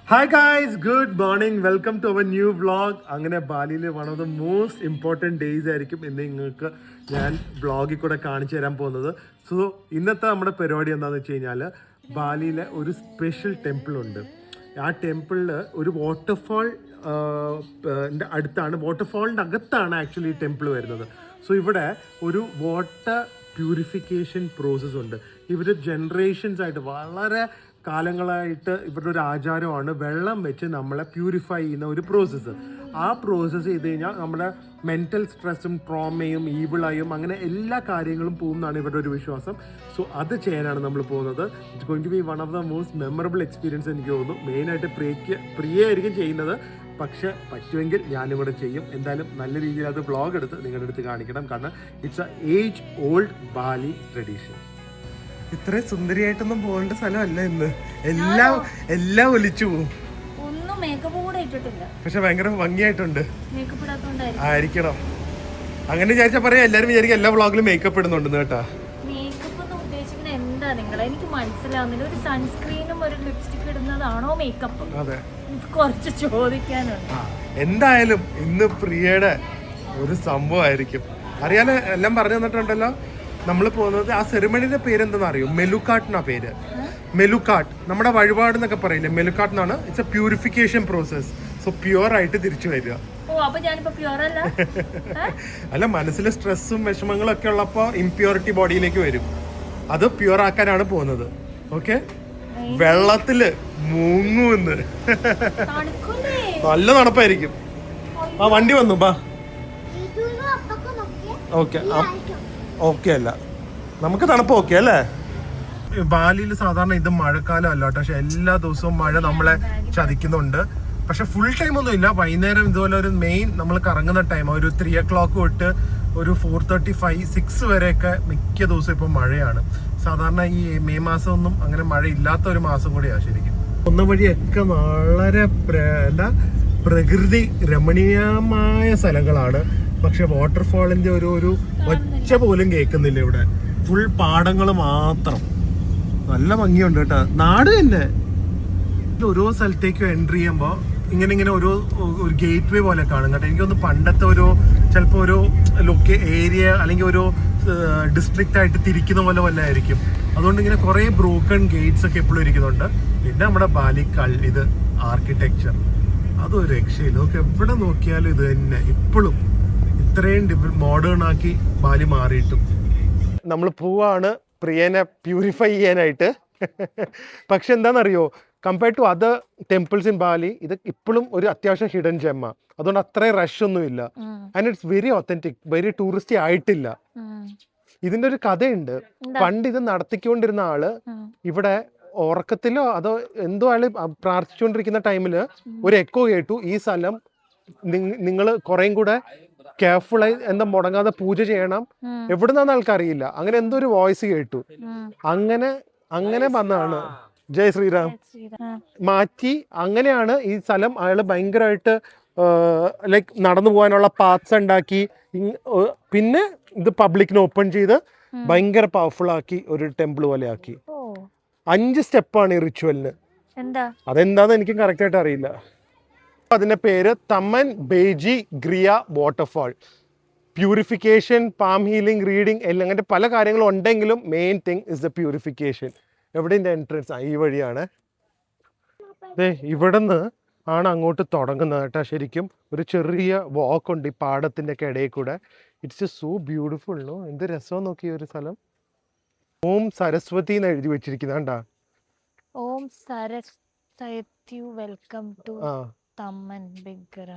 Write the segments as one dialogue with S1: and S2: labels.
S1: Hi guys, good morning, welcome to our new vlog. അങ്ങനെ ബാലിയിലെ one of the most important days ആയിരിക്കും ഇന്ന് നിങ്ങൾക്ക് ഞാൻ വ്ളോഗിൽ കൂടെ കാണിച്ചു തരാൻ പോകുന്നത്. സോ ഇന്നത്തെ നമ്മുടെ പരിപാടി എന്താണെന്ന് വെച്ച് കഴിഞ്ഞാൽ, ബാലിയിലെ ഒരു സ്പെഷ്യൽ ടെമ്പിൾ ഉണ്ട്. ആ ടെമ്പിളിൽ ഒരു വാട്ടർഫാൾ അടുത്താണ്, വാട്ടർഫാളിൻ്റെ അകത്താണ് ആക്ച്വലി ഈ ടെമ്പിൾ വരുന്നത്. സോ ഇവിടെ ഒരു വാട്ടർ പ്യൂരിഫിക്കേഷൻ പ്രോസസ്സ് ഉണ്ട്. ഇവർ ജനറേഷൻസ് ആയിട്ട് വളരെ കാലങ്ങളായിട്ട് ഇവരുടെ ഒരു ആചാരമാണ് വെള്ളം വെച്ച് നമ്മളെ പ്യൂരിഫൈ ചെയ്യുന്ന ഒരു പ്രോസസ്സ്. ആ പ്രോസസ്സ് ചെയ്ത് കഴിഞ്ഞാൽ നമ്മുടെ മെൻ്റൽ സ്ട്രെസ്സും ട്രോമയും ഈവിളായും അങ്ങനെ എല്ലാ കാര്യങ്ങളും പോകുന്നതാണ് ഇവരുടെ ഒരു വിശ്വാസം. സോ അത് ചെയ്യാനാണ് നമ്മൾ പോകുന്നത്. It's going to be one of the most memorable experience എനിക്ക് തോന്നുന്നു. മെയിനായിട്ട് പ്രിയയായിരിക്കും ചെയ്യുന്നത്, പക്ഷെ പറ്റുമെങ്കിൽ ഞാനും കൂടെ ചെയ്യും. എന്തായാലും നല്ല രീതിയിൽ അത് വ്ളോഗ് എടുത്ത് നിങ്ങളുടെ അടുത്ത് കാണിക്കണം, കാരണം it's A age old Bali tradition. ഇത്രയും സുന്ദരിയായിട്ടൊന്നും പോകേണ്ട സ്ഥലമല്ല ഇന്ന്. എല്ലാം ഒലിച്ചു പോകും. പക്ഷെ ഭയങ്കര ഭംഗിയായിട്ടുണ്ട്. ആയിരിക്കണം അങ്ങനെ വിചാരിച്ചാ പറയാ. എല്ലാരും വിചാരിക്കും എല്ലാ വ്ളോഗിലും മേക്കപ്പ് ഇടുന്നുണ്ടെന്ന് കേട്ടാ.
S2: എനിക്ക് മനസ്സിലാവുന്നില്ല, ഒരു സൺസ്ക്രീനും ഒരു ലിപ്സ്റ്റിക് ഇടുന്നതാണോ മേക്കപ്പ്?
S1: അതെ,
S2: കുറച്ച് ചോദിക്കാനുണ്ട്.
S1: എന്തായാലും ഇന്ന് പ്രിയയുടെ ഒരു സംഭവമായിരിക്കും. അറിയാലോ, എല്ലാം പറഞ്ഞു തന്നിട്ടുണ്ടല്ലോ. നമ്മൾ പോകുന്നത് ആ സെറിമണിയുടെ പേരെന്തെന്ന് അറിയോ? മെലുക്കാട്ട് എന്നാ പേര്. മെലുക്കാട്ട് നമ്മുടെ വഴിപാട് എന്നൊക്കെ പറയില്ലേ, മെലുക്കാട്ട് എന്നാണ്. It's A purification process. So pure ആയിട്ട് തിരിച്ചു വരിക. അല്ല, മനസ്സിലെ സ്ട്രെസ്സും വിഷമങ്ങളും ഒക്കെ ഉള്ളപ്പോ ഇംപ്യൂരിറ്റി ബോഡിയിലേക്ക് വരും. അത് പ്യുവർ ആക്കാനാണ് പോകുന്നത്. ഓക്കെ, വെള്ളത്തില് മുങ്ങുന്ന് നല്ല തണുപ്പായിരിക്കും. ആ വണ്ടി വന്നു ബാ. ഓക്കെ ഓക്കെ അല്ല, നമുക്ക് തണുപ്പ് ഓക്കെ അല്ലേ? ബാലിയിൽ സാധാരണ ഇത് മഴക്കാലം അല്ല കേട്ടോ, പക്ഷെ എല്ലാ ദിവസവും മഴ നമ്മളെ ചതിക്കുന്നുണ്ട്. പക്ഷെ ഫുൾ ടൈം ഒന്നും ഇല്ല. വൈകുന്നേരം ഇതുപോലെ ഒരു മെയിൻ നമ്മൾ കറങ്ങുന്ന ടൈം ഒരു 3 o'clock തൊട്ട് ഒരു 4:35, 6 വരെയൊക്കെ മിക്ക ദിവസവും ഇപ്പം മഴയാണ്. സാധാരണ ഈ മെയ് മാസം ഒന്നും അങ്ങനെ മഴ ഇല്ലാത്ത ഒരു മാസം കൂടിയാണ് ശരിക്കും. ഒന്ന വഴിയൊക്കെ വളരെ പ്രകൃതി രമണീയമായ സ്ഥലങ്ങളാണ്. പക്ഷെ വാട്ടർഫാളിന്റെ ഒരു ഒച്ച പോലും കേൾക്കുന്നില്ല ഇവിടെ. ഫുൾ പാടങ്ങൾ മാത്രം. നല്ല ഭംഗിയുണ്ട് കേട്ടോ. നാട് തന്നെ. ഓരോ സ്ഥലത്തേക്കും എൻട്രി ചെയ്യുമ്പോൾ ഇങ്ങനെ ഒരു ഗേറ്റ് വേ പോലെ കാണും കേട്ടോ. എനിക്കൊന്ന് പണ്ടത്തെ ചിലപ്പോൾ ഒരു ഏരിയ അല്ലെങ്കിൽ ഒരു ഡിസ്ട്രിക്റ്റ് ആയിട്ട് തിരിക്കുന്ന പോലെ ആയിരിക്കും. അതുകൊണ്ട് ഇങ്ങനെ കുറേ ബ്രോക്കൺ ഗേറ്റ്സ് ഒക്കെ എപ്പോഴും ഇരിക്കുന്നുണ്ട്. പിന്നെ നമ്മുടെ ബാലിക്കൽ ഇത് ആർക്കിടെക്ചർ അതൊരു രക്ഷയില്ല. നമുക്ക് എവിടെ നോക്കിയാലും ഇത് തന്നെ. ഇപ്പോഴും ഇത്രയും മോഡേൺ ആക്കി ബാലി മാറിയിട്ടും. നമ്മൾ പോവാണ് പ്രിയനെ പ്യൂരിഫൈ ചെയ്യാനായിട്ട്. പക്ഷെ എന്താണെന്നറിയോ, compared to other temples in Bali ഇത് ഇപ്പോഴും ഒരു അത്യാവശ്യം ഹിഡൻ ജെമ്മ. അതുകൊണ്ട് അത്രയും റഷ് ഒന്നുമില്ല. And it's very authentic, very touristy ആയിട്ടില്ല. ഇതിന്റെ ഒരു കഥയുണ്ട്. പണ്ട് ഇത് നടത്തിക്കൊണ്ടിരുന്ന ആള് ഇവിടെ ഉറക്കത്തിലോ അതോ എന്തോ ആള് പ്രാർത്ഥിച്ചുകൊണ്ടിരിക്കുന്ന ടൈമില് ഒരു എക്കോ കേട്ടു, ഈ സ്ഥലം നിങ്ങൾ കുറേം കൂടെ കെയർഫുള്ളായി എന്താ മുടങ്ങാതെ പൂജ ചെയ്യണം. എവിടുന്നാന്ന് ആൾക്കറിയില്ല. അങ്ങനെ എന്തോ ഒരു വോയിസ് കേട്ടു. അങ്ങനെ വന്നതാണ്. ജയ് ശ്രീറാം മാറ്റി. അങ്ങനെയാണ് ഈ സ്ഥലം അയാൾ ഭയങ്കരമായിട്ട് ലൈക്ക് നടന്നു പോകാനുള്ള പാത്സ് ഉണ്ടാക്കി. പിന്നെ ഇത് പബ്ലിക്കിന് ഓപ്പൺ ചെയ്ത് ഭയങ്കര പവർഫുൾ ആക്കി ഒരു ടെമ്പിൾ പോലെ ആക്കി. 5 സ്റ്റെപ്പാണ് ഈ റിച്വലിന്. അതെന്താന്ന് എനിക്കും കറക്റ്റ് ആയിട്ട് അറിയില്ല. അതിന്റെ പേര് Taman Beji Griya waterfall. Purification, palm healing, reading എല്ലാം അങ്ങനത്തെ പല കാര്യങ്ങളും ഉണ്ടെങ്കിലും main thing is the purification. എവിടെൻ്റെ എൻട്രൻസ് ഈ വഴിയാണ്. ഇവിടെ നിന്ന് ആണ് അങ്ങോട്ട് തുടങ്ങുന്നത് കേട്ടോ. ശരിക്കും ഒരു ചെറിയ വാക്ക് ഉണ്ട് ഈ പാടത്തിൻ്റെ ഒക്കെ ഇടയിൽ കൂടെ. It's so beautiful. നോ, എന്ത് രസം നോക്കി ഒരു സ്ഥലം. ഓം സരസ്വതി എന്ന് എഴുതി വെച്ചിരിക്കുന്നുണ്ടാ.
S2: ഓം സരസ്വതി വെൽക്കം ടു തമൻ ബിഗ്ര.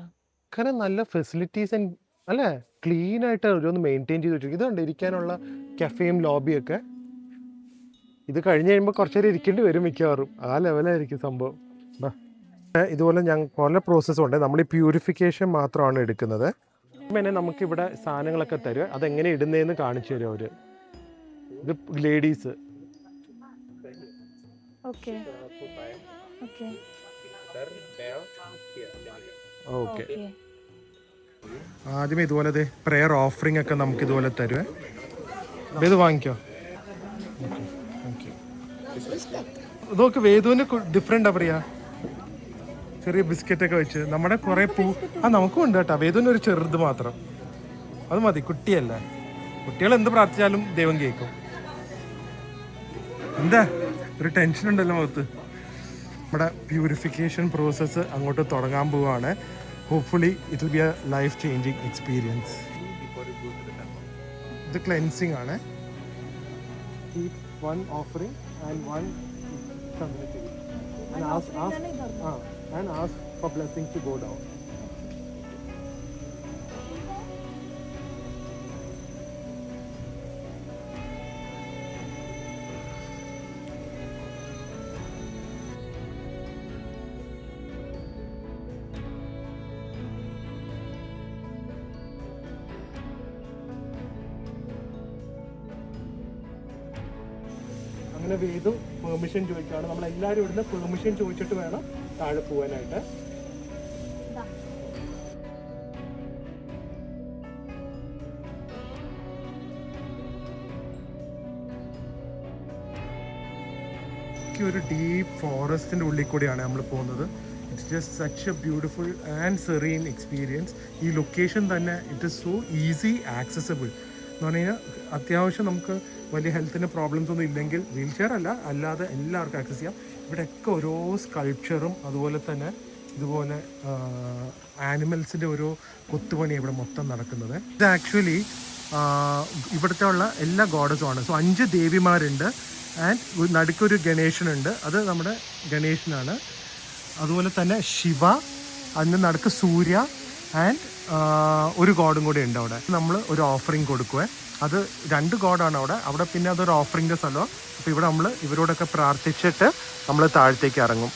S1: കാരണം നല്ല ഫെസിലിറ്റീസ് ആൻഡ് അല്ലേ? ക്ലീൻ ആയിട്ട് ഓരോന്ന് മെയിൻറ്റെയിൻ ചെയ്ത് വെച്ചിരിക്കും. ഇതുണ്ട് ഇരിക്കാനുള്ള കഫേയും ലോബിയൊക്കെ. ഇത് കഴിഞ്ഞ് കഴിയുമ്പോൾ കുറച്ച് നേരം ഇരിക്കേണ്ടി വരും മിക്കവാറും. ആ ലെവലായിരിക്കും സംഭവം. ഇതുപോലെ പല പ്രോസസ്സും ഉണ്ട്. നമ്മൾ ഈ പ്യൂരിഫിക്കേഷൻ മാത്രമാണ് എടുക്കുന്നത്. പിന്നെ നമുക്കിവിടെ സാധനങ്ങളൊക്കെ തരും. അതെങ്ങനെ ഇടുന്നതെന്ന് കാണിച്ചു തരും അവർ. ഇത് ലേഡീസ്. ഓക്കെ. ആദ്യമേ ഇതുപോലെ പ്രെയർ ഓഫറിംഗ് ഒക്കെ നമുക്ക് ഇതുപോലെ തരുവേ. ഇത് വാങ്ങിക്കോ. ഇതൊക്കെ വേദുവിന് ഡിഫറെൻ്റാ പറയാ, ചെറിയ ബിസ്ക്കറ്റ് ഒക്കെ വെച്ച് നമ്മുടെ കുറെ നമുക്കും ഉണ്ട് കേട്ടോ. വേദുവിന് ഒരു ചെറുത് മാത്രം, അത് മതി. കുട്ടിയല്ലേ, കുട്ടികൾ എന്ത് പ്രാർത്ഥിച്ചാലും ദൈവം കേൾക്കും. എന്താ ഒരു ടെൻഷൻ ഉണ്ടല്ലോ മുഖത്ത്. നമ്മുടെ പ്യൂരിഫിക്കേഷൻ പ്രോസസ്സ് അങ്ങോട്ട് തുടങ്ങാൻ പോവാണ്. Hopefully it will be A life changing experience. ഇത് ക്ലെൻസിങ് ആണ്. Keep one offering and one community and ask for blessings to go down. അങ്ങനെ വേദു പെർമിഷൻ ചോദിക്കുകയാണ്. നമ്മളെല്ലാവരും ഇവിടുന്ന് പെർമിഷൻ ചോദിച്ചിട്ട് വേണം താഴെ പോകാനായിട്ട്. ഒരു ഡീപ്പ് ഫോറസ്റ്റിന്റെ ഉള്ളിൽ കൂടിയാണ് നമ്മൾ പോകുന്നത്. It's just such a beautiful and serene experience. ഈ ലൊക്കേഷൻ തന്നെ it is so easy accessible എന്ന് പറഞ്ഞു കഴിഞ്ഞാൽ അത്യാവശ്യം നമുക്ക് വലിയ ഹെൽത്തിന് പ്രോബ്ലംസ് ഒന്നും ഇല്ലെങ്കിൽ വീൽ ചെയർ അല്ലാതെ എല്ലാവർക്കും ആക്സസ് ചെയ്യാം. ഇവിടെയൊക്കെ ഓരോ സ്കൾപ്ചറും അതുപോലെ തന്നെ ഇതുപോലെ ആനിമൽസിൻ്റെ ഓരോ കൊത്തുപണി ഇവിടെ മൊത്തം നടക്കുന്നത്. ഇത് ആക്ച്വലി ഇവിടുത്തെ ഉള്ള എല്ലാ ഗോഡസും ആണ്. സോ 5 ദേവിമാരുണ്ട് ആൻഡ് നടുക്കൊരു ഗണേശനുണ്ട്. അത് നമ്മുടെ ഗണേശനാണ്. അതുപോലെ തന്നെ ശിവ, അതിന് നടുക്ക് സൂര്യ ആൻഡ് ഒരു ഗോഡും കൂടി ഉണ്ട് അവിടെ. നമ്മൾ ഒരു ഓഫറിങ് കൊടുക്കുവേ. അത് 2 ഗോഡാണ് അവിടെ പിന്നെ അതൊരു ഓഫറിങ്ങിൻ്റെ സ്ഥലമാണ്. അപ്പോൾ ഇവിടെ നമ്മൾ ഇവരോടൊക്കെ പ്രാർത്ഥിച്ചിട്ട് നമ്മൾ താഴത്തേക്ക് ഇറങ്ങും.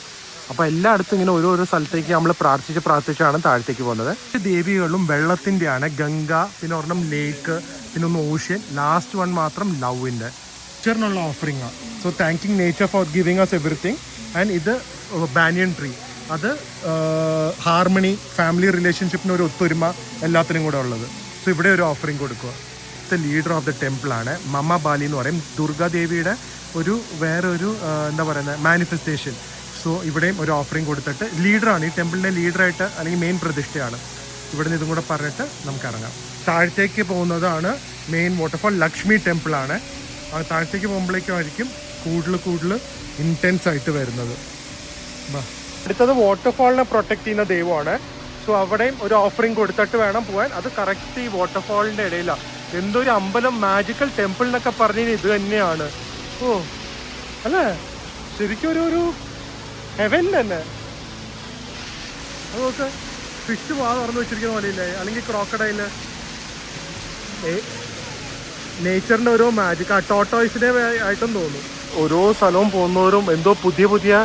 S1: അപ്പോൾ എല്ലായിടത്തും ഇങ്ങനെ ഓരോരോ സ്ഥലത്തേക്ക് നമ്മൾ പ്രാർത്ഥിച്ചാണ് താഴത്തേക്ക് പോകുന്നത്. ദേവികളും വെള്ളത്തിൻ്റെയാണ്. ഗംഗ, പിന്നെ ഒരെണ്ണം ലേക്ക്, പിന്നെ ഒന്ന് ഓഷ്യൻ, ലാസ്റ്റ് വൺ മാത്രം ലവിൻ്റെ നേച്ചറിനുള്ള ഓഫറിങ്ങാണ്. So thanking nature for giving us everything. And ഇത് ബാനിയൻ ട്രീ, അത് ഹാർമണി, ഫാമിലി റിലേഷൻഷിപ്പിന് ഒരു ഒത്തൊരുമ എല്ലാത്തിനും കൂടെ ഉള്ളത്. സോ ഇവിടെ ഒരു ഓഫറിങ് കൊടുക്കുക. ലീഡർ ഓഫ് ദ ടെമ്പിളാണ് മമ ബാലി എന്ന് പറയും. ദുർഗാദേവിയുടെ വേറൊരു എന്താ പറയുന്നത് മാനിഫെസ്റ്റേഷൻ. സോ ഇവിടെയും ഒരു ഓഫറിങ് കൊടുത്തിട്ട് ലീഡറാണ്, ഈ ടെമ്പിളിൻ്റെ ലീഡറായിട്ട് അല്ലെങ്കിൽ മെയിൻ പ്രതിഷ്ഠയാണ്. ഇവിടെ നിന്ന് ഇതും കൂടെ പറഞ്ഞിട്ട് നമുക്ക് ഇറങ്ങാം. താഴത്തേക്ക് പോകുന്നതാണ് മെയിൻ വാട്ടർഫോൾ, ലക്ഷ്മി ടെമ്പിളാണ്. ആ താഴത്തേക്ക് പോകുമ്പോഴേക്കുമായിരിക്കും കൂടുതൽ ഇൻറ്റൻസ് ആയിട്ട് വരുന്നത്. അടുത്തത് വാട്ടർഫോളിനെ പ്രൊട്ടക്ട് ചെയ്യുന്ന ദൈവമാണ്. സോ അവിടെയും ഒരു ഓഫറിങ് കൊടുത്തിട്ട് വേണം പോകാൻ. അത് കറക്റ്റ് ഈ വാട്ടർഫോളിൻ്റെ ഇടയിലാണ്. എന്തൊരു അമ്പലം, മാജിക്കൽ ടെമ്പിൾ എന്നൊക്കെ പറഞ്ഞു ഇത് തന്നെയാണ്. ഓ അല്ലേ, ശരിക്കും ഒരു ഹെവൻ തന്നെ. അതൊക്കെ ഫിഷ് തുറന്നു വെച്ചിരിക്കുന്ന പോലെ ഇല്ലേ, അല്ലെങ്കിൽ ക്രോക്കഡൈല്. നേച്ചറിൻ്റെ ഓരോ മാജിക്, ടോട്ടോയ്സിനെ ആയിട്ടും തോന്നും. ഓരോ സ്ഥലവും പോകുന്നവരും എന്തോ പുതിയ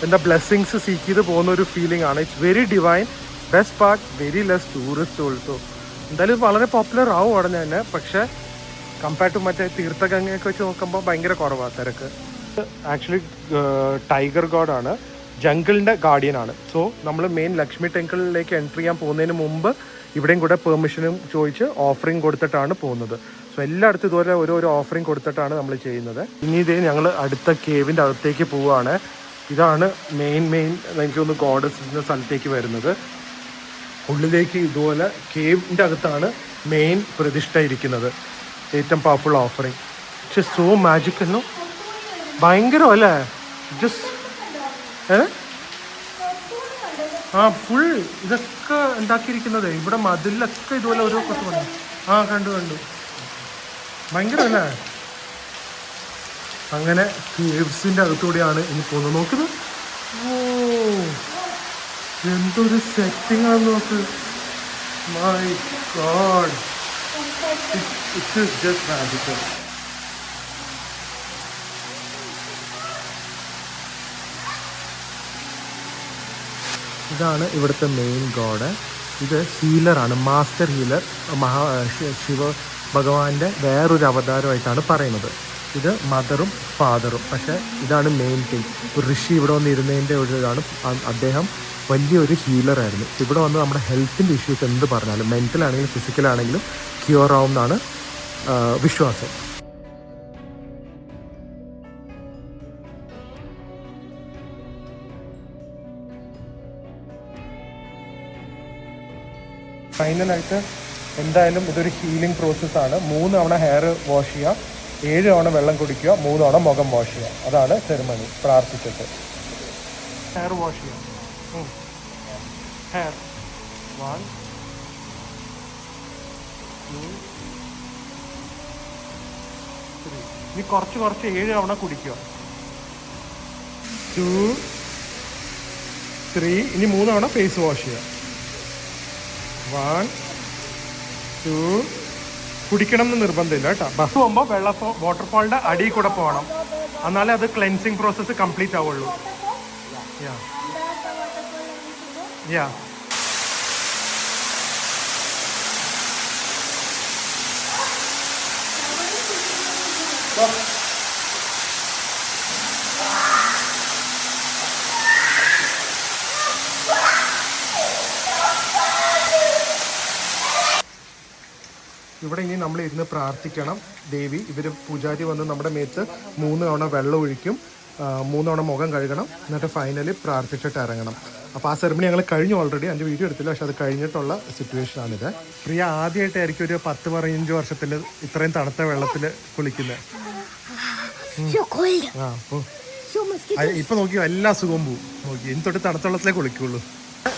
S1: എന്താ ബ്ലെസ്സിങ്സ് സീക്ക് ചെയ്ത് പോകുന്ന ഒരു ഫീലിംഗ് ആണ്. It's very divine. Best part, very less tourist also. എന്തായാലും വളരെ പോപ്പുലർ ആവും ഉടനെ തന്നെ. പക്ഷേ കമ്പയർ ടു മറ്റേ തീർത്ഥഗംഗയൊക്കെ വെച്ച് നോക്കുമ്പോൾ ഭയങ്കര കുറവാണ് തിരക്ക്. ആക്ച്വലി ടൈഗർ ഗോഡാണ്, ജംഗിളിൻ്റെ ഗാർഡിയനാണ്. സോ നമ്മൾ മെയിൻ ലക്ഷ്മി ടെമ്പിളിലേക്ക് എൻട്രി ചെയ്യാൻ പോകുന്നതിന് മുമ്പ് ഇവിടെയും കൂടെ പെർമിഷനും ചോദിച്ച് ഓഫറിങ് കൊടുത്തിട്ടാണ് പോകുന്നത്. സോ എല്ലായിടത്തും ഇതുപോലെ ഓരോരോ ഓഫറിങ് കൊടുത്തിട്ടാണ് നമ്മൾ ചെയ്യുന്നത്. ഇനി ഇതേ ഞങ്ങൾ അടുത്ത കേവിൻ്റെ അകത്തേക്ക് പോവുകയാണ്. ഇതാണ് മെയിൻ എനിക്ക് തോന്നുന്നു ഗോഡസിൻ്റെ സ്ഥലത്തേക്ക് വരുന്നത്. ഉള്ളിലേക്ക് ഇതുപോലെ കേവിൻ്റെ അകത്താണ് മെയിൻ പ്രതിഷ്ഠ ഇരിക്കുന്നത്. ഏറ്റവും പവർഫുൾ ഓഫറിങ്. പക്ഷെ സോ മാജിക്കല്ലോ, ഭയങ്കരം അല്ലേ. ജസ്റ്റ് ഫുൾ ഇതൊക്കെ ഉണ്ടാക്കിയിരിക്കുന്നത്. ഇവിടെ മതിലൊക്കെ ഇതുപോലെ ഓരോ കൊത്തു വന്നു. കണ്ടു ഭയങ്കരം അല്ലേ. അങ്ങനെ കേവ്സിൻ്റെ അകത്തൂടെയാണ് ഇനി പോകുന്നത്. നോക്കുന്നത്, ഓ എന്തൊരു സെറ്റിംഗ് ആണെന്ന് നോക്ക്. My God. It is just magical. ഇതാണ് ഇവിടുത്തെ മെയിൻ ഗോഡ്. ഇത് ഹീലറാണ്, മാസ്റ്റർ ഹീലർ. ശിവ ഭഗവാന്റെ വേറൊരു അവതാരമായിട്ടാണ് പറയുന്നത്. ഇത് മദറും ഫാദറും. പക്ഷേ ഇതാണ് മെയിൻ തിങ്. ഒരു ഋഷി ഇവിടെ വന്ന് ഇരുന്നതിൻ്റെ ഒരു ഇതാണ്. അദ്ദേഹം വലിയൊരു ഹീലറായിരുന്നു. ഇവിടെ വന്ന് നമ്മുടെ ഹെൽത്തിൻ്റെ ഇഷ്യൂസ് എന്ത് പറഞ്ഞാലും, മെൻ്റലാണെങ്കിലും ഫിസിക്കലാണെങ്കിലും ക്യൂർ ആവും എന്നാണ് വിശ്വാസം. ഫൈനലായിട്ട് എന്തായാലും ഇതൊരു ഹീലിംഗ് പ്രോസസ്സാണ്. 3 തവണ ഹെയർ വാഷ് ചെയ്യുക, 7 തവണ വെള്ളം കുടിക്കുക, 3 തവണ മുഖം വാഷ് ചെയ്യുക. അതാണ് സെറിമണി. പ്രാർത്ഥിച്ചിട്ട് ഹെയർ വാഷ് ചെയ്യുക. ഹെയർ 1 2 3. ഇനി കുറച്ച് 7 തവണ കുടിക്കുക. 2 3. ഇനി 3 തവണ ഫേസ് വാഷ് ചെയ്യുക. 1 2. കുടിക്കണം എന്ന് നിർബന്ധമില്ല കേട്ടോ. ബസ് പോകുമ്പോൾ വാട്ടർഫാളിന്റെ അടിയിൽ കൂടെ പോകണം, എന്നാലേ അത് ക്ലെൻസിങ് പ്രോസസ്സ് കംപ്ലീറ്റ് ആവുള്ളൂ. യാ ഇവിടെ ഇനി നമ്മൾ ഇരുന്ന് പ്രാർത്ഥിക്കണം. ദേവി ഇവർ പൂജാരി വന്ന് നമ്മുടെ മേത്ത് 3 തവണ വെള്ളം ഒഴിക്കും, 3 തവണ മുഖം കഴുകണം, എന്നിട്ട് ഫൈനലി പ്രാർത്ഥിച്ചിട്ട് ഇറങ്ങണം. അപ്പോൾ ആ സെറിമണി ഞങ്ങൾ കഴിഞ്ഞു ഓൾറെഡി. അതിൻ്റെ വീഡിയോ എടുത്തില്ല, പക്ഷെ അത് കഴിഞ്ഞിട്ടുള്ള സിറ്റുവേഷനാണിത്. പ്രിയ ആദ്യമായിട്ടായിരിക്കും ഒരു 10-15 വർഷത്തിൽ ഇത്രയും തണുത്ത വെള്ളത്തിൽ കുളിക്കുന്നത്. ഇപ്പൊ നോക്കിയോ എല്ലാ അസുഖവും പോവും. നോക്കി ഇനി തൊട്ട് തണുത്ത വെള്ളത്തിലേ കുളിക്കുള്ളൂ.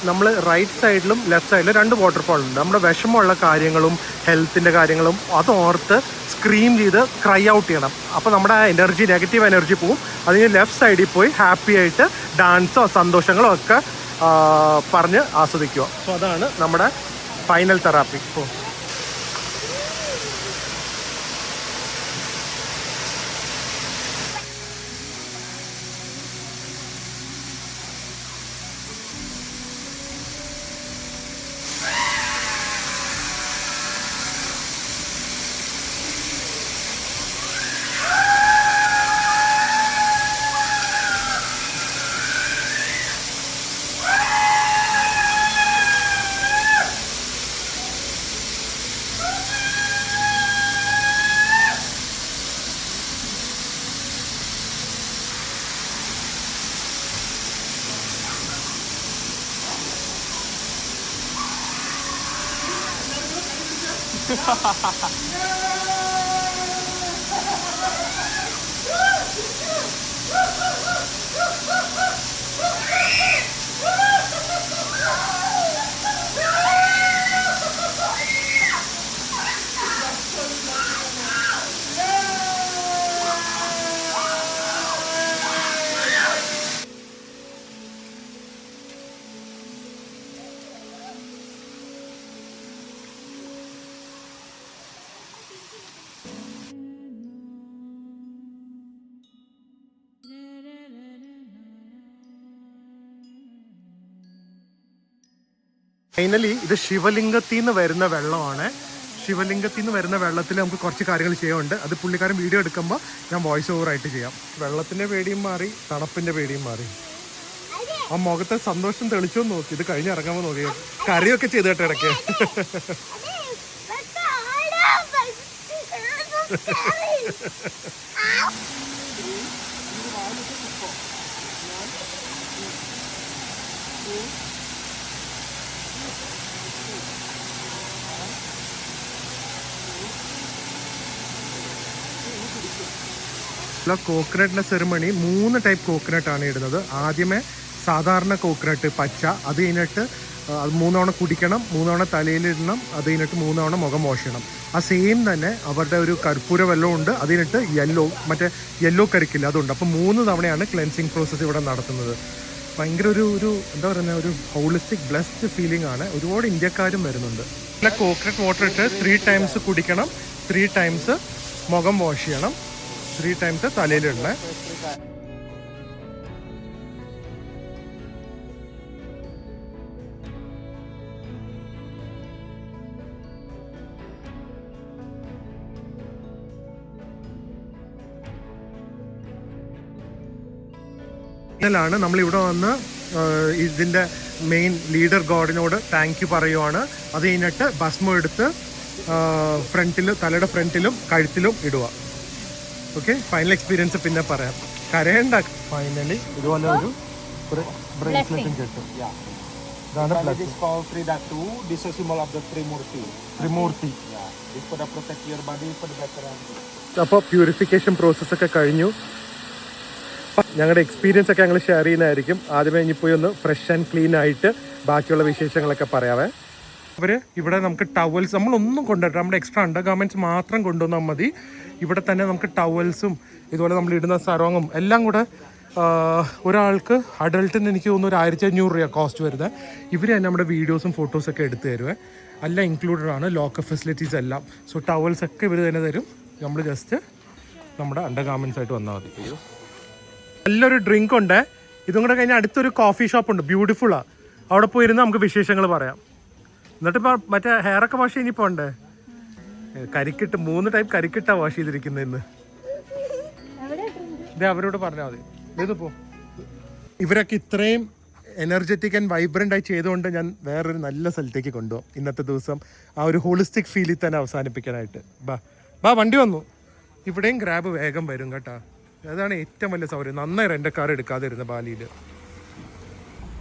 S1: നമ്മൾ റൈറ്റ് സൈഡിലും ലെഫ്റ്റ് സൈഡിലും 2 വാട്ടർഫാൾ ഉണ്ട്. നമ്മുടെ വിഷമമുള്ള കാര്യങ്ങളും ഹെൽത്തിൻ്റെ കാര്യങ്ങളും അതോർത്ത് സ്ക്രീം ചെയ്ത് ക്രൈ ഔട്ട് ചെയ്യണം. അപ്പോൾ നമ്മുടെ എനർജി, നെഗറ്റീവ് എനർജി പോവും. അതിന് ലെഫ്റ്റ് സൈഡിൽ പോയി ഹാപ്പി ആയിട്ട് ഡാൻസോ സന്തോഷങ്ങളോ ഒക്കെ പറഞ്ഞ് ആസ്വദിക്കുക. സോ അതാണ് നമ്മുടെ ഫൈനൽ തെറാപ്പി. ഫൈനലി ഇത് ശിവലിംഗത്തിൽ നിന്ന് വരുന്ന വെള്ളമാണ്. ശിവലിംഗത്തിൽ നിന്ന് വരുന്ന വെള്ളത്തിൽ നമുക്ക് കുറച്ച് കാര്യങ്ങൾ ചെയ്യാനുണ്ട്. അത് പുള്ളിക്കാരൻ വീഡിയോ എടുക്കുമ്പോൾ ഞാൻ വോയിസ് ഓവറായിട്ട് ചെയ്യാം. വെള്ളത്തിൻ്റെ പേടിയും മാറി, തണുപ്പിൻ്റെ പേടിയും മാറി. ആ മുഖത്തെ സന്തോഷം തെളിച്ചോ നോക്കി. ഇത് കഴിഞ്ഞിറങ്ങാമ്പോൾ നോക്കി കറിയൊക്കെ ചെയ്ത് കേട്ടോ ഇടയ്ക്ക്. കോക്കനട്ടിൻ്റെ സെറിമണി 3 ടൈപ്പ് കോക്കനട്ടാണ് ഇടുന്നത്. ആദ്യമേ സാധാരണ കോക്കനട്ട് പച്ച, അത് കഴിഞ്ഞിട്ട് 3 തവണ കുടിക്കണം, 3 തവണ തലയിലിടണം, അത് കഴിഞ്ഞിട്ട് 3 തവണ മുഖം വാഷ് ചെയ്യണം. ആ സെയിം തന്നെ അവരുടെ ഒരു കർപ്പൂര വെള്ളമുണ്ട്, അത് കഴിഞ്ഞിട്ട് യെല്ലോ കരിക്കില്ല അതുണ്ട്. അപ്പോൾ 3 തവണയാണ് ക്ലെൻസിങ് പ്രോസസ്സ് ഇവിടെ നടത്തുന്നത്. ഭയങ്കര ഒരു എന്താ പറയുക, ഒരു ഹോളിസ്റ്റിക് ബ്ലെസ്ഡ് ഫീലിംഗ് ആണ്. ഒരുപാട് ഇന്ത്യക്കാരും വരുന്നുണ്ട്. പിന്നെ കോക്കനട്ട് വാട്ടർ ഇട്ട് 3 ടൈംസ് കുടിക്കണം, 3 ടൈംസ് മുഖം വാഷ് ചെയ്യണം, 3 ടൈംസ് തലയിലിടണേ. ാണ് നമ്മളിവിടെ വന്ന് ഇതിൻ്റെ മെയിൻ ലീഡർ ഗോഡിനോട് താങ്ക് യു പറയുവാണ്. അത് കഴിഞ്ഞിട്ട് ഭസ്മം എടുത്ത് ഫ്രണ്ടിൽ, തലയുടെ ഫ്രണ്ടിലും കഴുത്തിലും ഇടുക. ഓക്കെ, ഫൈനൽ എക്സ്പീരിയൻസ് പിന്നെ പറയാം. കരയണ്ട. ഫൈനലി ഇതുപോലെ ഒരു ബ്രേസ്ലെറ്റും കിട്ടും. അപ്പോൾ പ്യൂരിഫിക്കേഷൻ പ്രോസസ്സൊക്കെ കഴിഞ്ഞു. ഞങ്ങളുടെ എക്സ്പീരിയൻസ് ഒക്കെ ഞങ്ങൾ ഷെയർ ചെയ്യുന്നതായിരിക്കും. ആദ്യമേ ഇനി പോയി ഒന്ന് ഫ്രഷ് ആൻഡ് ക്ലീൻ ആയിട്ട് ബാക്കിയുള്ള വിശേഷങ്ങളൊക്കെ പറയാവേ. അവർ ഇവിടെ നമുക്ക് ടവൽസ് നമ്മളൊന്നും കൊണ്ടുവരാം, നമ്മുടെ എക്സ്ട്രാ അണ്ടർ ഗാർമെൻറ്റ്സ് മാത്രം കൊണ്ടുവന്നാൽ മതി. ഇവിടെ തന്നെ നമുക്ക് ടവൽസും ഇതുപോലെ നമ്മൾ ഇടുന്ന സരോങ്ങും എല്ലാം കൂടെ ഒരാൾക്ക് അഡൾട്ടിന് എനിക്ക് തോന്നുന്നു ഒരു 1500 രൂപ കോസ്റ്റ് വരുന്നത്. ഇവർ തന്നെ നമ്മുടെ വീഡിയോസും ഫോട്ടോസൊക്കെ എടുത്തു തരുവേ. എല്ലാം ഇൻക്ലൂഡഡ് ആണ്, ലോക്കർ ഫെസിലിറ്റീസ് എല്ലാം. സോ ടവൽസ് ഒക്കെ ഇവർ തന്നെ തരും. നമ്മൾ ജസ്റ്റ് നമ്മുടെ അണ്ടർ ഗാർമെൻറ്റ്സ് ആയിട്ട് വന്നാൽ മതി. നല്ലൊരു ഡ്രിങ്ക് ഉണ്ട്. ഇതും കൂടെ കഴിഞ്ഞാൽ അടുത്തൊരു കോഫി ഷോപ്പ് ഉണ്ട്, ബ്യൂട്ടിഫുള്ളാണ്. അവിടെ പോയിരുന്ന് നമുക്ക് വിശേഷങ്ങൾ പറയാം. എന്നിട്ട് ഇപ്പോൾ മറ്റേ ഹെയറൊക്കെ വാഷ് ഇനി പോണ്ടേ? കരിക്കിട്ട് 3 ടൈപ്പ് കരിക്കിട്ടാണ് വാഷ് ചെയ്തിരിക്കുന്നത് ഇന്ന്. ഇത് അവരോട് പറഞ്ഞാൽ മതി. ഇതിപ്പോ ഇവരൊക്കെ ഇത്രയും എനർജറ്റിക് ആൻഡ് വൈബ്രൻ്റ് ആയി ചെയ്തുകൊണ്ട് ഞാൻ വേറൊരു നല്ല സ്ഥലത്തേക്ക് കൊണ്ടുപോകും ഇന്നത്തെ ദിവസം. ആ ഒരു ഹോളിസ്റ്റിക് ഫീലിൽ തന്നെ അവസാനിപ്പിക്കാനായിട്ട്. ബാ വണ്ടി വന്നു. ഇവിടെയും ഗ്രാബ് വേഗം വരും കേട്ടോ. അതാണ് ഏറ്റവും വലിയ സൗകര്യം. നന്നായി റെൻ്റ് കാർ എടുക്കാതിരുന്നത് ബാലിയിൽ.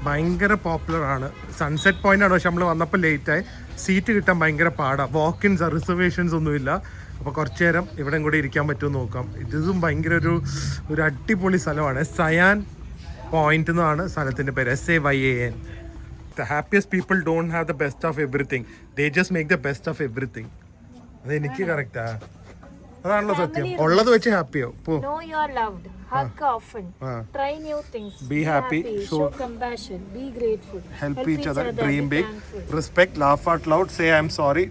S1: ഭയങ്കര പോപ്പുലറാണ്. സൺസെറ്റ് പോയിൻ്റ് ആണ്, പക്ഷെ നമ്മൾ വന്നപ്പോൾ ലേറ്റായി. സീറ്റ് കിട്ടാൻ ഭയങ്കര പാടാണ്. വാക്കിൻസ് റിസർവേഷൻസ് ഒന്നുമില്ല. അപ്പോൾ കുറച്ച് നേരം ഇവിടെയും കൂടി ഇരിക്കാൻ പറ്റുമെന്ന് നോക്കാം. ഇതും ഭയങ്കര ഒരു അടിപൊളി സ്ഥലമാണ്. സയാൻ പോയിന്റ് എന്നാണ് സ്ഥലത്തിൻ്റെ പേര്. SAYAN. The happiest people don't have the best of everything, they just make the best of everything. അത് എനിക്ക് കറക്റ്റാ. അതാണല്ലോ സത്യം. ഉള്ളത് വെച്ച് ഹാപ്പിയോ.
S2: Know you are loved. Hug often. Try new things.
S1: Be happy.
S2: Show compassion. Be grateful.
S1: Help each other. Dream big. Respect. Laugh out loud. Say I am sorry.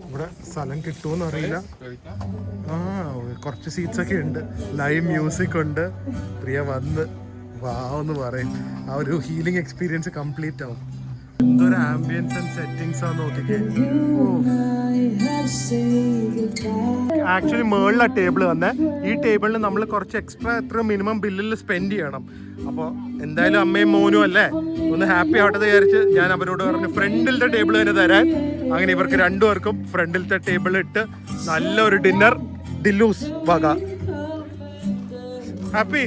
S1: ഇവിടെ സ്ഥലം കിട്ടുമെന്ന് അറിയില്ല. കുറച്ച് സീറ്റ്സ് ഒക്കെ ഉണ്ട്. ലൈവ് മ്യൂസിക് ഉണ്ട്. പ്രിയ വന്ന് വാന്ന് പറയും. ആ ഒരു ഹീലിംഗ് എക്സ്പീരിയൻസ് കംപ്ലീറ്റ് ആവും. എന്തൊരു ആംബിയൻസ് ആൻഡ് സെറ്റിംഗ്സ് ആണ് നോക്കിക്കേ. ആക്ച്വലി മുകളിലാണ് ടേബിൾ വന്നേ. ഈ ടേബിളിൽ നമ്മൾ കുറച്ച് എക്സ്ട്രാ എത്ര മിനിമം ബില്ലിൽ സ്പെൻഡ് ചെയ്യണം. അപ്പോൾ എന്തായാലും അമ്മയും മോനും അല്ലേ, ഒന്ന് ഹാപ്പി ആവട്ടെ വിചാരിച്ച് ഞാൻ അവരോട് പറഞ്ഞു ഫ്രണ്ടിലത്തെ ടേബിൾ തന്നെ തരാൻ. അങ്ങനെ ഇവർക്ക് രണ്ടുപേർക്കും ഫ്രണ്ടിലത്തെ ടേബിൾ ഇട്ട് നല്ലൊരു ഡിന്നർ ഡിലൂസ് വക. ഹാപ്പി.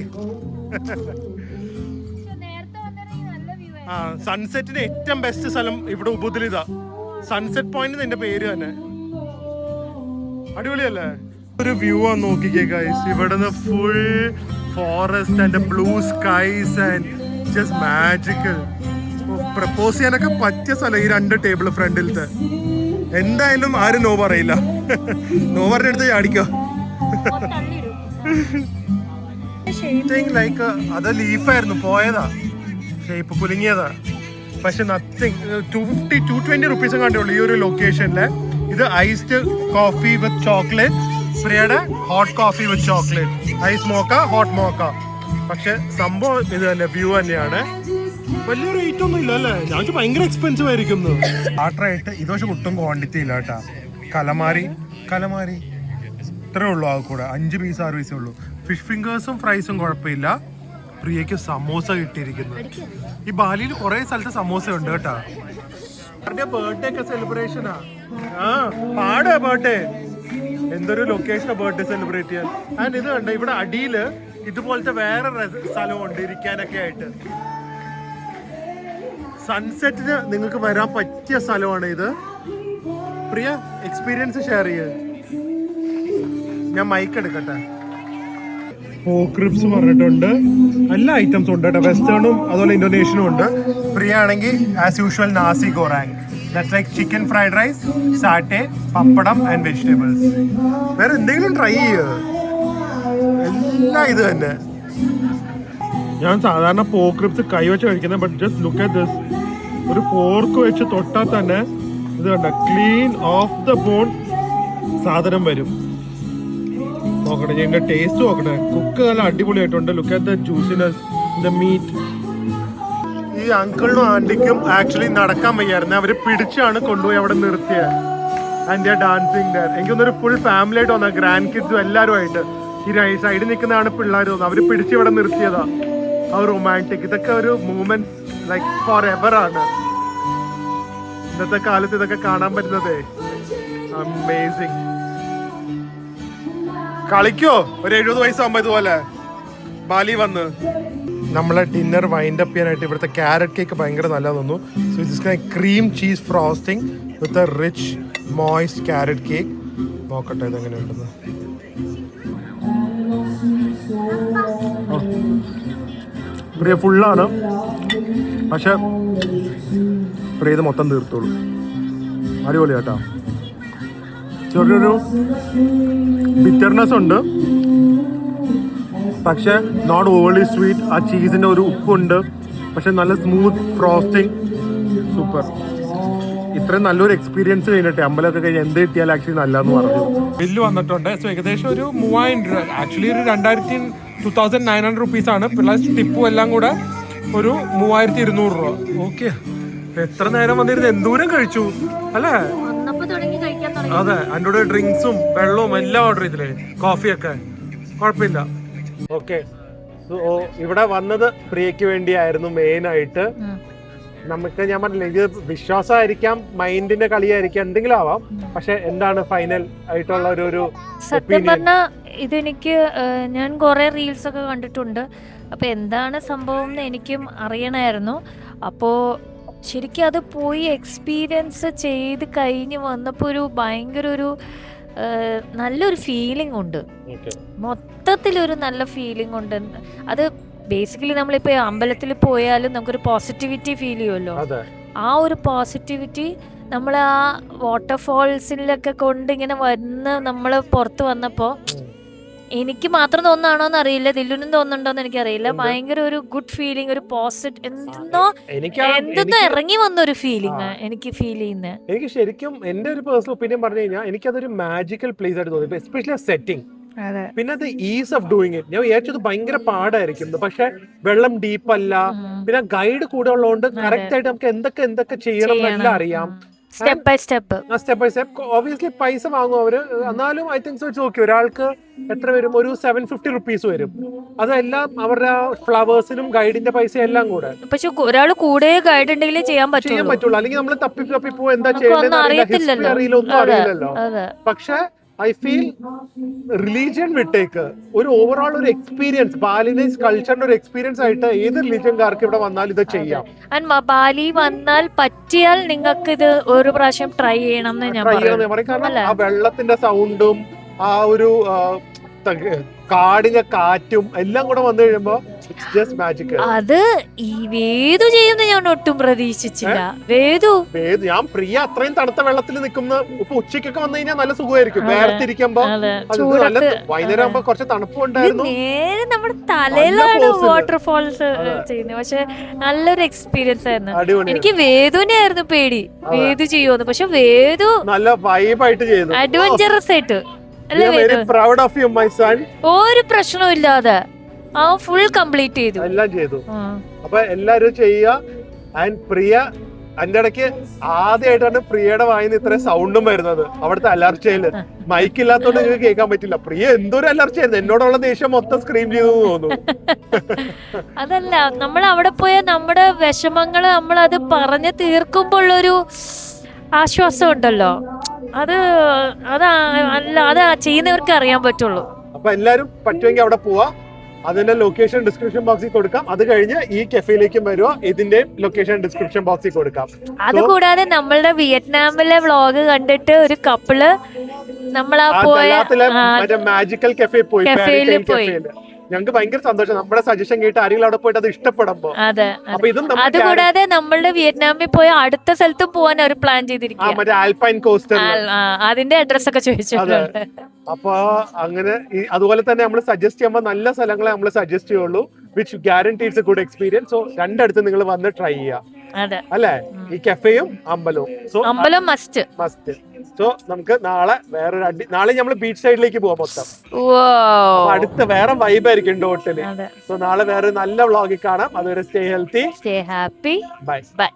S1: സൺസെറ്റിന് ഏറ്റവും ബെസ്റ്റ് സ്ഥലം ഇവിടെ ഉബുദിലിതാ. സൺസെറ്റ് പോയിന്റ് എന്റെ പേര് തന്നെ. അടിപൊളിയല്ലേ? ഒരു വ്യൂ ആണ് നോക്കിക്കേ ഗൈസ്. ഇവിടുന്ന് full forest and blue skies and just magical. Propose ചെയ്യാനൊക്കെ പറ്റിയ സ്ഥലം ഈ 2 ടേബിൾ ഫ്രണ്ടിലത്തെ. എന്തായാലും ആരും നോ പറയില്ല. നോ പറഞ്ഞെടുത്ത് ചാടിക്കോ. ലൈക്ക് അത് ലീഫായിരുന്നു, പോയതാ, ഷേപ്പ് കുലുങ്ങിയതാ. പക്ഷെ നത്തിങ്. 220 റുപ്പീസ് കണ്ടുള്ളൂ ഈ ഒരു ലൊക്കേഷനില്. ഇത് ഐസ്ഡ് കോഫി വിത്ത് ചോക്ലേറ്റ്. പ്രിയയുടെ hot coffee with chocolate. Ice mocha, hot mocha. പക്ഷെ സംഭവം ഇത് തന്നെ, വ്യൂ തന്നെയാണ്. വലിയ റേറ്റ് ഒന്നും ഇല്ല അല്ലേ? ഞാൻ ഭയങ്കര എക്സ്പെൻസീവ് ആയിരിക്കും. ആർട്ടറായിട്ട് ഇത് പക്ഷെ ഒട്ടും ക്വാണ്ടിറ്റി ഇല്ല കേട്ടാ. കലമാരി ഇത്രേ ഉള്ളൂ. ആ കൂടെ 5 പീസ് 6 പീസേ ഉള്ളൂ. ഫിഷ് ഫിംഗേഴ്സും ഫ്രൈസും കുഴപ്പമില്ല. പ്രിയക്ക് സമോസ കിട്ടിയിരിക്കുന്നത്. ഈ ബാലിയിൽ കുറെ സ്ഥലത്ത് സമോസ ഉണ്ട് കേട്ടാ. ബർത്ത്ഡേ ഒക്കെ സെലിബ്രേഷനാ. പാടാ ബർത്ത്ഡേ. എന്തൊരു ലൊക്കേഷനാ ബർത്ത്ഡേ സെലിബ്രേറ്റ് ചെയ്യാൻ. ആൻഡ് ഇത് കണ്ട ഇവിടെ അടിയില് ഇതുപോലത്തെ വേറെ സ്ഥലമുണ്ട് ഇരിക്കാനൊക്കെ ആയിട്ട്. സൺസെറ്റിന് നിങ്ങൾക്ക് വരാൻ പറ്റിയ സ്ഥലമാണ് ഇത്. പ്രിയ എക്സ്പീരിയൻസ് ഷെയർ ചെയ്യ്. ഞാൻ മൈക്ക് എടുക്കട്ടെ. പോക്രിപ്സ് പറഞ്ഞിട്ടുണ്ട്. എല്ലാ ഐറ്റംസും ഉണ്ട് കേട്ടോ. വെസ്റ്റേണും അതുപോലെ ഇന്തോനേഷ്യനും ഉണ്ട്. പ്രിയ ആണെങ്കിൽ as usual nasi goreng. That's like chicken fried rice, sate, papadam and vegetables. വേറെ എന്തെങ്കിലും ട്രൈ ചെയ്യുക. എല്ലാം ഇത് തന്നെ. ഞാൻ സാധാരണ പോർക്ക് റിബ്സ് കൈവച്ച് കഴിക്കുന്നത്, but just look at this. ഒരു ഫോർക്ക് വെച്ച് തൊട്ടാൽ തന്നെ ഇത് കണ്ട ക്ലീൻ ഓഫ് ദ ബോൺ സാധനം വരും. നോക്കട്ടെ, ഞാൻ ഇതിന്റെ ടേസ്റ്റ് നോക്കട്ടെ. കുക്ക് നല്ല അടിപൊളിയായിട്ടുണ്ട്. Look at the juiciness, the meat. ഈ അങ്കിളിനും ആന്റിക്കും ആക്ച്വലി നടക്കാൻ വയ്യായിരുന്നു. അവര് പിടിച്ചാണ് കൊണ്ടുപോയി അവിടെ നിർത്തിയത്. And dancing there. എനിക്കൊന്നൊരു ഫുൾ ഫാമിലി ആയിട്ട് വന്ന ഗ്രാൻഡ് കിഡ്സും എല്ലാവരുമായിട്ട്. ഈ സൈഡിൽ നിൽക്കുന്നതാണ് പിള്ളേർ തോന്നുന്നു. അവര് പിടിച്ച് ഇവിടെ നിർത്തിയതാ. ആ റൊമാൻറ്റിക്, ഇതൊക്കെ ഒരു മൂമെന്റ് ലൈക്ക് ഫോർ എവർ ആണ്. ഇന്നത്തെ കാലത്ത് ഇതൊക്കെ കാണാൻ പറ്റുന്നതേ അമേസിങ്. കളിക്കോ ഒരു 70 വയസ്സാകുമ്പോ ഇതുപോലെ ബാലി വന്ന്. നമ്മളെ ഡിന്നർ വൈൻഡ് അപ്പ് ചെയ്യാനായിട്ട് ഇവിടുത്തെ ക്യാരറ്റ് കേക്ക് ഭയങ്കര നല്ലതെന്ന് തോന്നുന്നു. So it's cream cheese frosting with a rich moist carrot cake. നോക്കട്ടെ ഇതെങ്ങനെയുണ്ടെന്ന്. പ്രിയ ഫുള്ളാണ്, പക്ഷെ പ്രിയ ഇത് മൊത്തം തീർത്തോളൂ. അടിപൊളി കേട്ടോ. ചെറിയൊരു ബിറ്റർനെസ് ഉണ്ട്, പക്ഷെ നോട്ട് ഓവർലി സ്വീറ്റ്. ആ ചീസിന്റെ ഒരു ഉപ്പുണ്ട്, പക്ഷെ നല്ല സ്മൂത്ത് ഫ്രോസ്റ്റിംഗ്. സൂപ്പർ. ഇത്രയും നല്ലൊരു എക്സ്പീരിയൻസ് കഴിഞ്ഞിട്ട് അമ്പലമൊക്കെ കഴിഞ്ഞ് എന്ത് കിട്ടിയാലും ആക്ച്വലി നല്ലതെന്ന് പറഞ്ഞു. ബില്ല് വന്നിട്ടുണ്ട്. സോ ഏകദേശം ഒരു 3000 രൂപ, ആക്ച്വലി ഒരു 2900 റുപ്പീസ് ആണ്. പ്ലസ് ടിപ്പും എല്ലാം കൂടെ ഒരു 3200 രൂപ. ഓക്കെ, എത്ര നേരം വന്നിരുന്ന് എന്തോരം കഴിച്ചു അല്ലേ? അതെ, അതിൻ്റെ കൂടെ ഡ്രിങ്ക്സും വെള്ളവും എല്ലാം ഓർഡർ ചെയ്തില്ലേ, കോഫിയൊക്കെ. കുഴപ്പമില്ല. ഓക്കെ, സോ ഇവിടെ വന്നത് പ്രിയക്ക് വേണ്ടിയായിരുന്നു മെയിൻ ആയിട്ട്. നമുക്ക് ഞാൻ പറഞ്ഞില്ല, ഇത് വിശ്വാസമായിരിക്കാം, മൈൻഡിന്റെ കളിയായിരിക്കാം, എന്തെങ്കിലും ആവാം. പക്ഷെ എന്താണ് ഫൈനൽ ആയിട്ടുള്ള ഒരു
S2: സത്യം പറഞ്ഞ ഇതെനിക്ക് ഞാൻ കുറെ റീൽസ് ഒക്കെ കണ്ടിട്ടുണ്ട്. അപ്പൊ എന്താണ് സംഭവം എന്ന് എനിക്കും അറിയണമായിരുന്നു. അപ്പോ ശരിക്കും അത് പോയി എക്സ്പീരിയൻസ് ചെയ്ത് കഴിഞ്ഞ് വന്നപ്പോൾ ഒരു ഭയങ്കര ഒരു നല്ലൊരു ഫീലിംഗ് ഉണ്ട്. മൊത്തത്തിലൊരു നല്ല ഫീലിംഗ് ഉണ്ട്. അത് ബേസിക്കലി നമ്മളിപ്പോ അമ്പലത്തിൽ പോയാലും നമുക്കൊരു പോസിറ്റിവിറ്റി ഫീൽ ചെയ്യുമല്ലോ. ആ ഒരു പോസിറ്റിവിറ്റി നമ്മൾ ആ വാട്ടർഫോൾസിലൊക്കെ കൊണ്ട് ഇങ്ങനെ വന്ന് നമ്മൾ പുറത്ത് വന്നപ്പോ എനിക്ക് മാത്രം തോന്നാണോന്ന് അറിയില്ല, ദില്ലുനും തോന്നുന്നുണ്ടോന്ന് എനിക്കറിയില്ല. ഭയങ്കര ഒരു ഗുഡ് ഫീലിംഗ്, ഒരു പോസിറ്റീവ് എന്തെന്നോ ഇറങ്ങി വന്ന ഒരു ഫീലിംഗ് എനിക്ക് ഫീൽ ചെയ്യുന്നത്.
S1: എനിക്ക് ശരിക്കും എന്റെ ഒരു പേഴ്സണൽ ഒപ്പീനിയൻ പറഞ്ഞു കഴിഞ്ഞാൽ എനിക്കതൊരു മാജിക്കൽ പ്ലേസ് ആയിട്ട് തോന്നി, എസ്പെഷ്യലി സെറ്റിംഗ്. പിന്നെ അത് ഈസ് ഓഫ് ഡൂയിങ് ഇറ്റ്. ഞാൻ വിചാരിച്ചത് ഭയങ്കര പാടായിരിക്കും, പക്ഷെ വെള്ളം ഡീപ്പ് അല്ല. പിന്നെ ഗൈഡ് കൂടെ ഉള്ളതുകൊണ്ട് കറക്റ്റ് ആയിട്ട് നമുക്ക് എന്തൊക്കെ ചെയ്യണം എന്നെല്ലാം അറിയാം.
S2: Step by step.
S1: ഓബിയസ്ലി പൈസ വാങ്ങും അവര്, എന്നാലും I think so it's okay. ഒരാൾക്ക് എത്ര വരും? ഒരു 750 റുപ്പീസ് വരും. അതെല്ലാം അവരുടെ ഫ്ലവേഴ്സിനും ഗൈഡിന്റെ പൈസ എല്ലാം കൂടെ.
S2: പക്ഷെ ഒരാൾ കൂടെ ഗൈഡ് ഉണ്ടെങ്കിലേ ചെയ്യാൻ പറ്റുള്ളൂ.
S1: അല്ലെങ്കിൽ നമ്മൾ തപ്പി പോ എന്താ ചെയ്യേണ്ടത് അറിയില്ലൊന്നും അറിയില്ലല്ലോ. പക്ഷെ ഐ ഫീൽ റിലീജിയൻ വിട്ടേക്ക് ഒരു ഓവറോൾ ഒരു എക്സ്പീരിയൻസ്, ബാലിനൈസ് കൾച്ചറിന്റെ ഒരു എക്സ്പീരിയൻസ് ആയിട്ട് ഏത് റിലീജിയൻകാർക്ക് ഇവിടെ വന്നാൽ ഇത് ചെയ്യാം.
S2: ബാലി വന്നാൽ പറ്റിയാൽ നിങ്ങൾക്ക് ഇത് ഒരു പ്രാവശ്യം ട്രൈ ചെയ്യണം എന്ന് ഞാൻ പറയും.
S1: കാരണം ആ വെള്ളത്തിന്റെ സൗണ്ടും ആ ഒരു കാടിന്റെ കാറ്റും എല്ലാം കൂടെ വന്നു കഴിയുമ്പോ just magical.
S2: അത് ഈ വേദു ചെയ്യുന്ന ഞാൻ ഒട്ടും പ്രതീക്ഷിച്ചില്ല. വേദു
S1: ഞാൻ പ്രിയ അത്രയും തണുത്ത വെള്ളത്തിൽ നിൽക്കുന്ന ഇപ്പൊ ഉച്ചക്കൊക്കെ വന്നു കഴിഞ്ഞാൽ നല്ല സുഖമായിരിക്കും. വേർതിരിക്കുമ്പോ വൈകുന്നേരം ആകുമ്പോ കുറച്ച് തണുപ്പുണ്ടായിരുന്നു.
S2: നേരെ നമ്മുടെ തലയിലാണ് വാട്ടർഫോൾസ് ചെയ്യുന്നത്. പക്ഷെ നല്ലൊരു എക്സ്പീരിയൻസ് ആയിരുന്നു. എനിക്ക് വേദുവിനെ ആയിരുന്നു പേടി, വേദു ചെയ്യുമെന്ന്. പക്ഷെ വേദു
S1: നല്ല വൈബായിട്ട് ചെയ്തു,
S2: അഡ്വഞ്ചറസ് ആയിട്ട്. ഒരു പ്രശ്നവും ഇല്ലാതെ ആ ഫുൾ കംപ്ലീറ്റ് ചെയ്തു,
S1: എല്ലാം ചെയ്തു. അപ്പൊ എല്ലാരും ചെയ്യുക. ആൻഡ് പ്രിയ അതിന്റെ ഇടയ്ക്ക് ആദ്യമായിട്ടാണ് പ്രിയയുടെ വായിന്ന് ഇത്രയും സൗണ്ടും വരുന്നത്. അവിടുത്തെ അലർച്ചയില് മൈക്കില്ലാത്തോണ്ട് നിങ്ങൾക്ക് കേൾക്കാൻ പറ്റില്ല. പ്രിയ എന്തൊരു അലർച്ചയായിരുന്നു, എന്നോടുള്ള ദേഷ്യം മൊത്തം സ്ക്രീം ചെയ്തു തോന്നുന്നു.
S2: അതല്ല, നമ്മൾ അവിടെ പോയ നമ്മുടെ വിഷമങ്ങള് നമ്മളത് പറഞ്ഞു തീർക്കുമ്പോഴുള്ളൊരു ആശ്വാസം ഉണ്ടല്ലോ, അത് ചെയ്യുന്നവർക്ക് അറിയാൻ പറ്റുള്ളൂ.
S1: അപ്പൊ എല്ലാരും പറ്റുമെങ്കിൽ അവിടെ പോവാ. അതിന്റെ ലൊക്കേഷൻ ഡിസ്ക്രിപ്ഷൻ ബോക്സിൽ കൊടുക്കാം. അത് കഴിഞ്ഞ് ഈ കഫേയിലേക്കും വരുക, ഇതിന്റെ ലൊക്കേഷൻ ഡിസ്ക്രിപ്ഷൻ ബോക്സിൽ കൊടുക്കാം.
S2: അതുകൂടാതെ നമ്മളുടെ വിയറ്റ്നാമിലെ വ്ളോഗ് കണ്ടിട്ട് ഒരു കപ്പിള് നമ്മളാ
S1: മാജിക്കൽ കഫേ പോയി, ഞങ്ങൾക്ക് ഭയങ്കര സന്തോഷം. നമ്മുടെ സജഷൻ കേട്ട് ആരെങ്കിലും അവിടെ പോയിട്ട് അത് ഇഷ്ടപ്പെടുമ്പോ. അപ്പൊ ഇതും
S2: അതുകൂടാതെ നമ്മളുടെ വിയറ്റ്നാമിൽ പോയ അടുത്ത സ്ഥലത്തും പോവാൻ ഒരു പ്ലാൻ ചെയ്തിരിക്കും,
S1: ആൽപൈൻ കോസ്റ്റ്.
S2: അതിന്റെ അഡ്രസ് ഒക്കെ ചോദിച്ചു.
S1: അപ്പൊ അങ്ങനെ അതുപോലെ തന്നെ നമ്മൾ സജസ്റ്റ് ചെയ്യുമ്പോൾ നല്ല സ്ഥലങ്ങളെ നമ്മൾ സജസ്റ്റ് ചെയ്യുള്ളൂ. Which guarantees a good experience. So രണ്ടിടത്ത് നിങ്ങൾ വന്ന് ട്രൈ ചെയ്യാം
S2: അതെ,
S1: അല്ലേ, ഈ കഫേയും അമ്പലവും. സോ
S2: അമ്പലം മസ്റ്റ്.
S1: സോ നമുക്ക് നാളെ വേറൊരു നാളെ നമ്മൾ ബീച്ച് സൈഡിലേക്ക് പോവാം മൊത്തം. അപ്പൊ അടുത്ത വേറെ വൈബായിരിക്കും ഡോട്ടില്. സോ നാളെ വേറെ നല്ല വ്ളോഗിൽ കാണാം. അതുവരെ stay healthy,
S2: stay happy,
S1: bye.
S2: By.